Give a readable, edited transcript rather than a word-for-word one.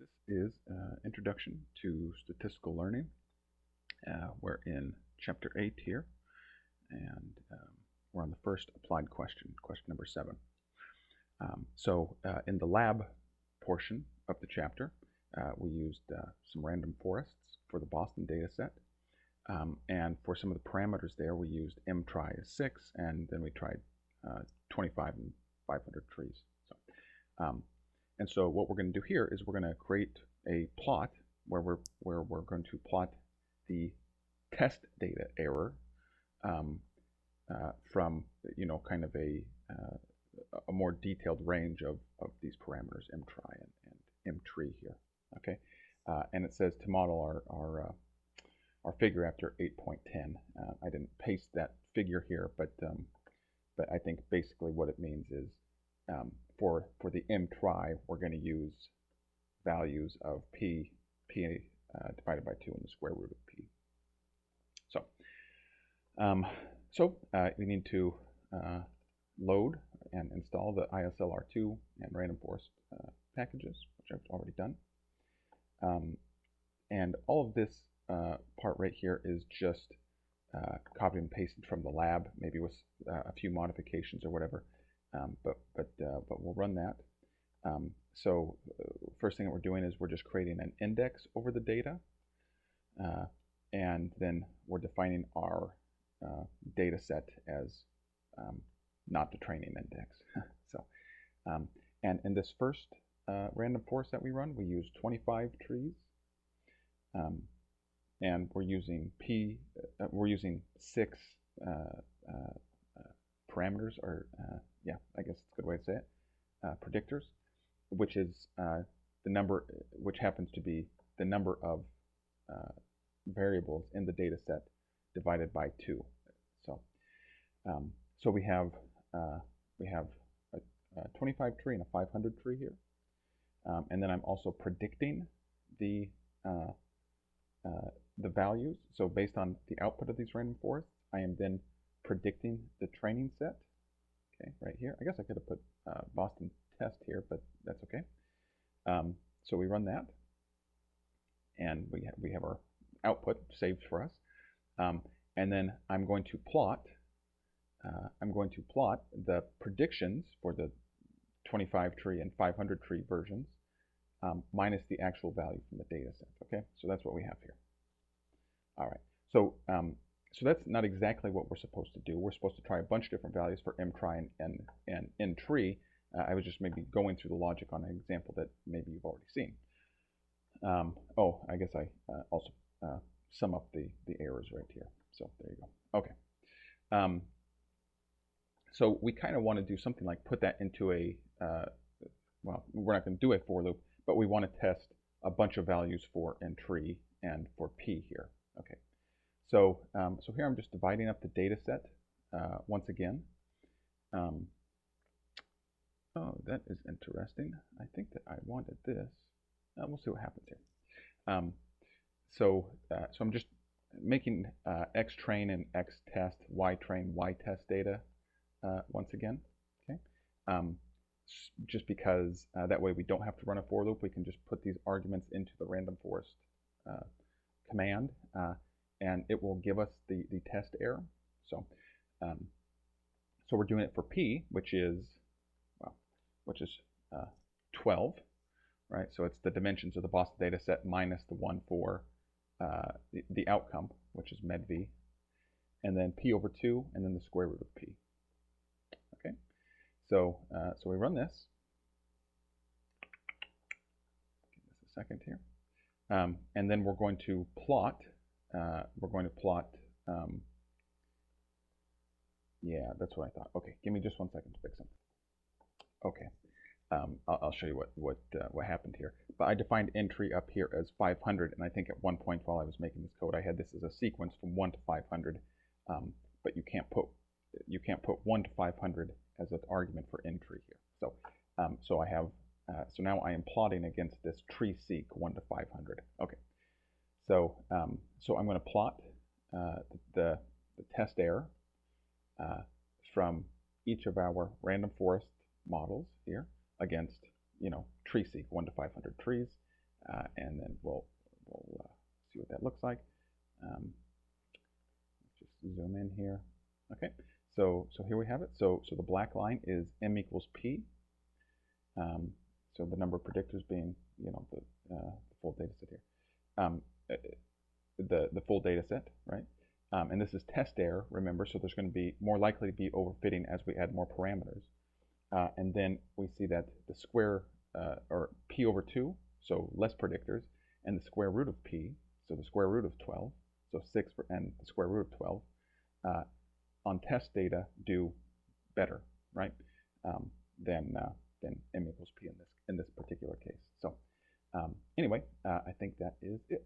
This is Introduction to Statistical Learning. We're in Chapter 8 here, and we're on the first applied question, question number 7. In the lab portion of the chapter, we used some random forests for the Boston data set, and for some of the parameters there, we used mtry as 6, and then we tried 25 and 500 trees. And so what we're going to do here is we're going to create a plot where we're going to plot the test data error from kind of a more detailed range of these parameters mtry and mtree here. Okay, and it says to model our figure after 8.10. I didn't paste that figure here, but I think basically what it means is for the mtry, we're going to use values of p divided by 2 in the square root of p. So we need to load and install the ISLR2 and random forest packages, which I've already done. And all of this part right here is just copied and pasted from the lab, maybe with a few modifications or whatever. But we'll run that. So first thing that we're doing is we're just creating an index over the data, and then we're defining our data set as not the training index. And in this first random forest that we run, we use 25 trees, and we're using we're using 6 parameters, or yeah, I guess it's a good way to say it, predictors, which is the number, which happens to be the number of variables in the data set divided by 2. So we have a 25 tree and a 500 tree here, and then I'm also predicting the values. So based on the output of these random forests, I am then predicting the training set. Okay, right here. I guess I could have put Boston test here, but that's okay. So we run that, and we have our output saved for us. And then I'm going to plot the predictions for the 25 tree and 500 tree versions minus the actual value from the data set. Okay, so that's what we have here. All right. So that's not exactly what we're supposed to do. We're supposed to try a bunch of different values for mtry and ntree. I was just maybe going through the logic on an example that maybe you've already seen. Oh, I guess I also sum up the errors right here. So there you go. Okay. So we kind of want to do something like put that into a, well, we're not going to do a for loop, but we want to test a bunch of values for ntree and for p here. Okay. So here I'm just dividing up the data set once again. Oh, that is interesting. I think that I wanted this. We'll see what happens here. So I'm just making x train and x test, y train, y test data once again. Okay. Just because that way we don't have to run a for loop. We can just put these arguments into the random forest command, and it will give us the test error. So we're doing it for p, which is 12, right? So it's the dimensions of the Boston data set minus the one for the outcome, which is med v, and then p over 2, and then the square root of p. Okay, so we run this. Give this a second here, and then we're going to plot. Yeah, that's what I thought. Okay, give me just 1 second to fix something. Okay, I'll show you what happened here. But I defined ntree up here as 500, and I think at one point while I was making this code, I had this as a sequence from 1 to 500. But you can't put 1 to 500 as an argument for ntree here. So I have so now I am plotting against this tree seq 1 to 500. Okay. So I'm going to plot the test error from each of our random forest models here against tree seq 1 to 500 trees, and then we'll see what that looks like. Just zoom in here. Okay, so here we have it. So the black line is m equals p. So the number of predictors being, the full data set here. The full data set, right? And this is test error, remember, so there's going to be more likely to be overfitting as we add more parameters. And then we see that the square, or p over 2, so less predictors, and the square root of p, so the square root of 12, so 6 and the square root of 12, on test data do better, right, than m equals p in this particular case. So anyway, I think that is it.